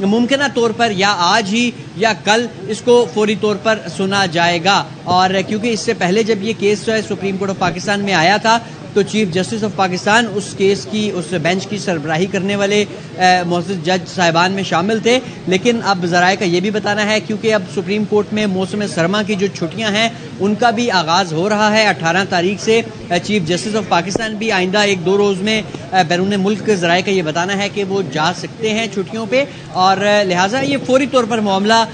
ممکنہ طور پر یا آج ہی یا کل اس کو فوری طور پر سنا جائے گا. اور کیونکہ اس سے پہلے جب یہ کیس جو ہے سپریم کورٹ آف پاکستان میں آیا تھا تو چیف جسٹس آف پاکستان اس کیس کی اس بینچ کی سربراہی کرنے والے معزز جج صاحبان میں شامل تھے. لیکن اب ذرائع کا یہ بھی بتانا ہے کیونکہ اب سپریم کورٹ میں موسم سرما کی جو چھٹیاں ہیں ان کا بھی آغاز ہو رہا ہے 18 تاریخ سے. چیف جسٹس آف پاکستان بھی آئندہ 1-2 روز میں بیرون ملک ذرائع کا یہ بتانا ہے کہ وہ جا سکتے ہیں چھٹیوں پہ اور لہٰذا یہ فوری طور پر معاملہ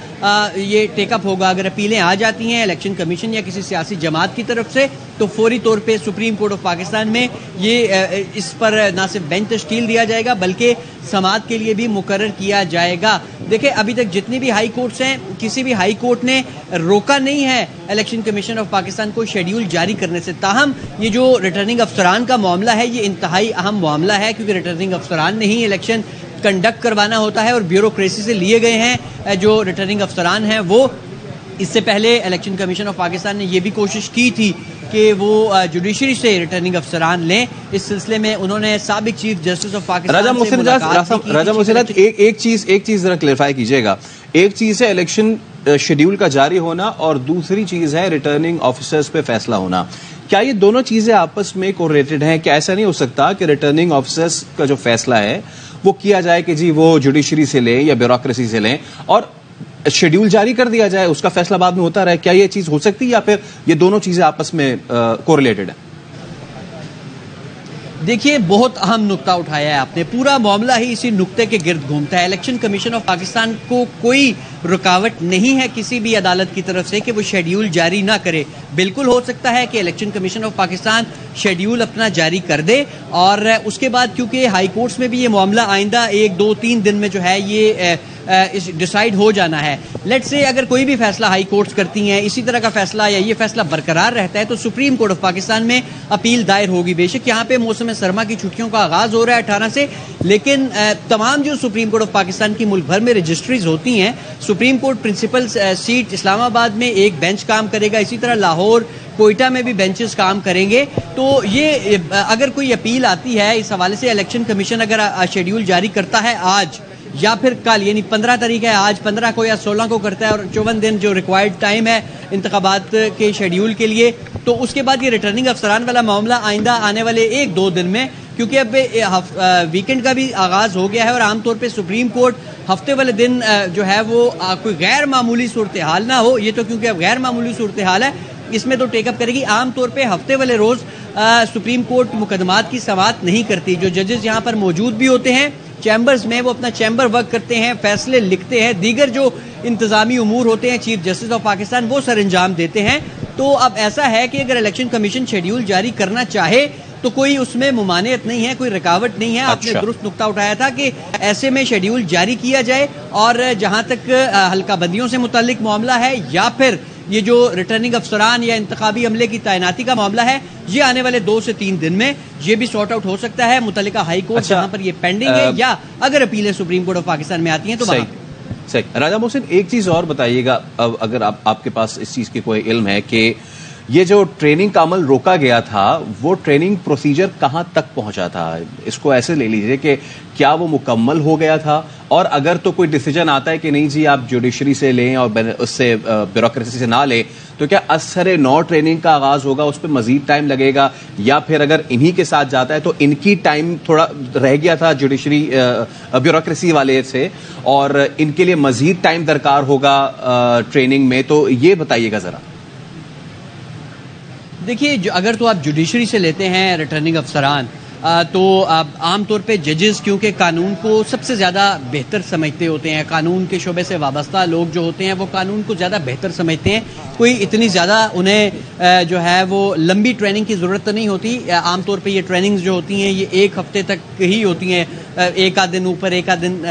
یہ ٹیک اپ ہوگا. اگر اپیلیں آ جاتی ہیں الیکشن کمیشن یا کسی سیاسی جماعت کی طرف سے تو فوری طور پہ سپریم کورٹ آف پاکستان میں یہ اس پر نہ صرف بینچ تشکیل دیا جائے گا بلکہ سماعت کے لیے بھی مقرر کیا جائے گا. دیکھیں ابھی تک جتنی بھی ہائی کورٹس ہیں کسی بھی ہائی کورٹ نے روکا نہیں ہے الیکشن کمیشن آف پاکستان کو شیڈیول جاری کرنے سے. تاہم یہ جو ریٹرننگ افسران کا معاملہ ہے یہ انتہائی اہم معاملہ ہے کیونکہ ریٹرننگ افسران نے ہی الیکشن کنڈکٹ کروانا ہوتا ہے اور بیوروکریسی سے لیے گئے ہیں جو ریٹرننگ افسران ہیں وہ. اس سے پہلے الیکشن کمیشن آف پاکستان نے یہ بھی کوشش کی تھی کہ وہ جوڈیشری سے ریٹرننگ افسران لیں. اس سلسلے میں انہوں نے سابق چیف جسٹس آف پاکستان راجہ محسن ایک چیز ذرا کلیئرفائی کیجئے گا. ایک چیز ہے الیکشن شیڈیول کا جاری ہونا اور دوسری چیز ہے ریٹرننگ آفیسرز پہ فیصلہ ہونا. کیا یہ دونوں چیزیں آپس میں کوریلیٹڈ ہیں؟ کیا ایسا نہیں ہو سکتا کہ ریٹرننگ آفیسرز کا جو فیصلہ ہے وہ کیا جائے کہ جی وہ جوڈیشری سے لیں یا بیوروکریسی سے لیں اور شیڈیول جاری کر دیا جائے اس کا فیصلہ بعد میں ہوتا رہے؟ کیا یہ چیز ہو سکتی ہے یا پھر یہ دونوں چیزیں آپس میں کوریلیٹڈ ہیں؟ دیکھیے بہت اہم نقطہ اٹھایا ہے آپ نے. پورا معاملہ ہی اسی نقطے کے گرد گھومتا ہے. الیکشن کمیشن آف پاکستان کو کوئی رکاوٹ نہیں ہے کسی بھی عدالت کی طرف سے کہ وہ شیڈیول جاری نہ کرے. بالکل ہو سکتا ہے کہ election commission of Pakistan schedule اپنا جاری کر دے اور اس کے بعد کیونکہ ہائی کورٹس میں بھی یہ معاملہ آئندہ 1-2-3 دن میں جو ہے یہ ڈیسائیڈ ہو جانا ہے. لیٹ سے اگر کوئی بھی فیصلہ ہائی کورٹس کرتی ہیں اسی طرح کا فیصلہ یا یہ فیصلہ برقرار رہتا ہے تو سپریم کورٹ آف پاکستان میں اپیل دائر ہوگی. بے شک یہاں پہ موسم سرما کی چھٹیوں کا آغاز ہو رہا ہے 18 سے لیکن تمام جو سپریم کورٹ آف پاکستان کی ملک بھر میں رجسٹریز ہوتی ہیں سپریم کورٹ پرنسپل سیٹ اسلام آباد میں ایک بینچ کام کرے گا. اسی طرح لاہور کوئٹہ میں بھی بینچز کام کریں گے. تو یہ اگر کوئی اپیل آتی ہے اس حوالے سے الیکشن کمیشن اگر شیڈیول جاری کرتا ہے آج یا پھر کل یعنی 15 تاریخ ہے آج 15 کو یا 16 کو کرتا ہے اور 54 دن جو ریکوائرڈ ٹائم ہے انتخابات کے شیڈیول کے لیے تو اس کے بعد یہ ریٹرننگ افسران والا معاملہ آئندہ آنے والے 1-2 دن میں کیونکہ اب ویکینڈ کا بھی آغاز ہو گیا ہے اور عام طور پہ سپریم کورٹ ہفتے والے دن جو ہے وہ کوئی غیر معمولی صورتحال نہ ہو یہ تو کیونکہ اب غیر معمولی صورتحال ہے اس میں تو ٹیک اپ کرے گی. عام طور پہ ہفتے والے روز سپریم کورٹ مقدمات کی سماعت نہیں کرتی. جو ججز یہاں پر موجود بھی ہوتے ہیں چیمبرز میں وہ اپنا چیمبر ورک کرتے ہیں فیصلے لکھتے ہیں دیگر جو انتظامی امور ہوتے ہیں چیف جسٹس آف پاکستان وہ سر انجام دیتے ہیں. تو اب ایسا ہے کہ اگر الیکشن کمیشن شیڈیول جاری کرنا چاہے تو کوئی اس میں ممانعت نہیں ہے کوئی رکاوٹ نہیں ہے. آپ نے درست نقطہ اٹھایا تھا کہ ایسے میں شیڈیول جاری کیا جائے اور جہاں تک حلقہ بندیوں سے متعلق معاملہ ہے یا پھر یہ جو ریٹرننگ افسران یا انتخابی عملے کی تعیناتی کا معاملہ ہے یہ آنے والے 2 سے 3 دن میں یہ بھی سارٹ آؤٹ ہو سکتا ہے. متعلقہ ہائی کورٹ جہاں پر یہ پینڈنگ ہے یا اگر اپیلیں سپریم کورٹ آف پاکستان میں آتی ہیں تو صحیح. راجہ محسن ایک چیز اور بتائیے گا اگر آپ کے پاس اس چیز کی کوئی علم ہے کہ یہ جو ٹریننگ کا عمل روکا گیا تھا وہ ٹریننگ پروسیجر کہاں تک پہنچا تھا؟ اس کو ایسے لے لیجئے کہ کیا وہ مکمل ہو گیا تھا اور اگر تو کوئی ڈیسیجن آتا ہے کہ نہیں جی آپ جوڈیشری سے لیں اور اس سے بیوروکریسی سے نہ لیں تو کیا اثر نو ٹریننگ کا آغاز ہوگا اس پہ مزید ٹائم لگے گا یا پھر اگر انہی کے ساتھ جاتا ہے تو ان کی ٹائم تھوڑا رہ گیا تھا جوڈیشری بیوروکریسی والے سے اور ان کے لیے مزید ٹائم درکار ہوگا ٹریننگ میں؟ تو یہ بتائیے گا ذرا. دیکھیے اگر تو آپ جوڈیشری سے لیتے ہیں ریٹرننگ افسران تو عام طور پہ ججز کیونکہ قانون کو سب سے زیادہ بہتر سمجھتے ہوتے ہیں قانون کے شعبے سے وابستہ لوگ جو ہوتے ہیں وہ قانون کو زیادہ بہتر سمجھتے ہیں. کوئی اتنی زیادہ انہیں جو ہے وہ لمبی ٹریننگ کی ضرورت نہیں ہوتی. عام طور پہ یہ ٹریننگز جو ہوتی ہیں یہ 1 ہفتے تک ہی ہوتی ہیں 1 آدھ دن اوپر 1 آدھ دن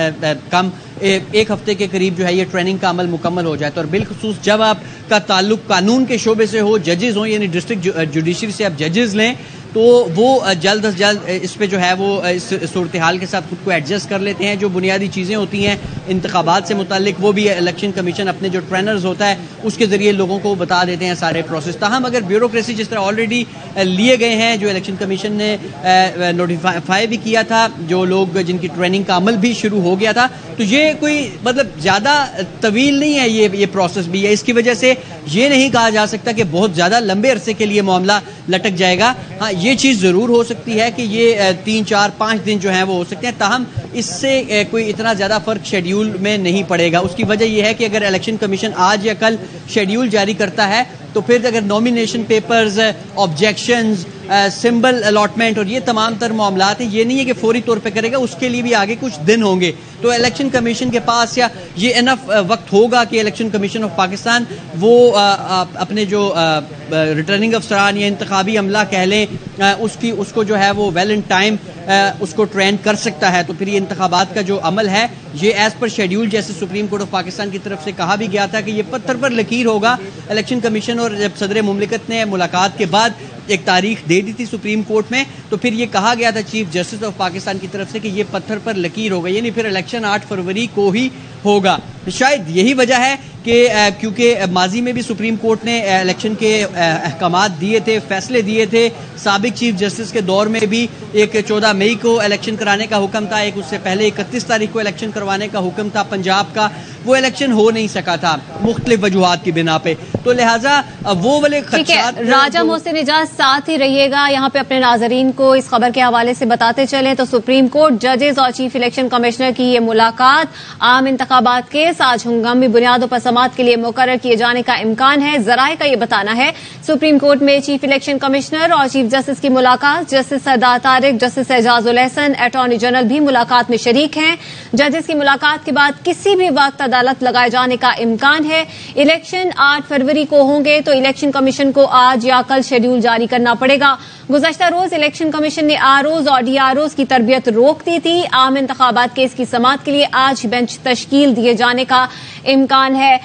کم 1 ہفتے کے قریب جو ہے یہ ٹریننگ کا عمل مکمل ہو جاتا ہے. اور بالخصوص جب آپ کا تعلق قانون کے شعبے سے ہو ججز ہوں یعنی ڈسٹرکٹ جوڈیشری سے آپ ججز لیں تو وہ جلد از جلد اس پہ جو ہے وہ اس صورتحال کے ساتھ خود کو ایڈجسٹ کر لیتے ہیں. جو بنیادی چیزیں ہوتی ہیں انتخابات سے متعلق وہ بھی الیکشن کمیشن اپنے جو ٹرینرز ہوتا ہے اس کے ذریعے لوگوں کو بتا دیتے ہیں سارے پروسیس. تاہم اگر بیوروکریسی جس طرح آلریڈی لیے گئے ہیں, جو الیکشن کمیشن نے نوٹیفائی بھی کیا تھا, جو لوگ جن کی ٹریننگ کا عمل بھی شروع ہو گیا تھا, تو یہ کوئی مطلب زیادہ طویل نہیں ہے یہ پروسیس بھی ہے. اس کی وجہ سے یہ نہیں کہا جا سکتا کہ بہت زیادہ لمبے عرصے کے لیے معاملہ لٹک جائے گا. ہاں, یہ چیز ضرور ہو سکتی ہے کہ یہ 3 4 5 دن جو ہیں وہ ہو سکتے ہیں. تاہم اس سے کوئی اتنا زیادہ فرق شیڈیول میں نہیں پڑے گا. اس کی وجہ یہ ہے کہ اگر الیکشن کمیشن آج یا کل شیڈیول جاری کرتا ہے تو پھر اگر nomination papers, objections, symbol allotment اور یہ تمام تر معاملات ہیں, یہ نہیں ہے کہ فوری طور پہ کرے گا, اس کے لیے بھی آگے کچھ دن ہوں گے. تو الیکشن کمیشن کے پاس یا یہ انف وقت ہوگا کہ الیکشن کمیشن آف پاکستان وہ اپنے جو ریٹرننگ افسران یا انتخابی عملہ کہہ لیں اس کو جو ہے وہ ویل ان ٹائم اس کو ٹرین کر سکتا ہے. تو پھر یہ انتخابات کا جو عمل ہے یہ ایز پر شیڈیول, جیسے سپریم کورٹ آف پاکستان کی طرف سے کہا بھی گیا تھا کہ یہ پتھر پر لکیر ہوگا. الیکشن کمیشن اور جب صدر مملکت نے ملاقات کے بعد ایک تاریخ دے دی تھی سپریم کورٹ میں, تو پھر یہ کہا گیا تھا چیف جسٹس آف پاکستان کی طرف سے کہ یہ پتھر پر لکیر ہوگا, یعنی پھر الیکشن 8 فروری کو ہی ہوگا. شاید یہی وجہ ہے کہ کیونکہ ماضی میں بھی سپریم کورٹ نے الیکشن کے احکامات دیے تھے, فیصلے دیے تھے. سابق چیف جسٹس کے دور میں بھی ایک 14 مئی کو الیکشن کرانے کا حکم تھا, ایک اس سے پہلے 31 تاریخ کو الیکشن کروانے کا حکم تھا پنجاب کا. وہ الیکشن ہو نہیں سکا تھا مختلف وجوہات کی بنا پہ. تو لہٰذا وہ والے خدشات. راجہ محسن اجاز ساتھ ہی رہیے گا یہاں پہ, اپنے ناظرین کو اس خبر کے حوالے سے بتاتے چلیں تو سپریم کورٹ ججز اور چیف الیکشن کمشنر کی یہ ملاقات عام انتخابات کے ساتھ ہنگامی بنیادوں پر سماعت کے لیے مقرر کیے جانے کا امکان ہے. ذرائع کا یہ بتانا ہے سپریم کورٹ میں چیف الیکشن کمشنر اور چیف جسٹس کی ملاقات. جسٹس سردار طارق, جسٹس اعجاز الحسن, اٹارنی جنرل بھی ملاقات میں شریک ہیں. ججز کی ملاقات کے بعد کسی بھی وقت عدالت لگائے جانے کا امکان ہے. الیکشن 8 فروری کو ہوں گے تو الیکشن کمیشن کو آج یا کل شیڈیول جاری کرنا پڑے گا. گزشتہ روز الیکشن کمیشن نے آرઓز اور ڈی آرઓز کی تربیت روک دی تھی. عام انتخابات کیس کی سماعت کے لیے آج بینچ تشکیل دیے جانے کا امکان ہے.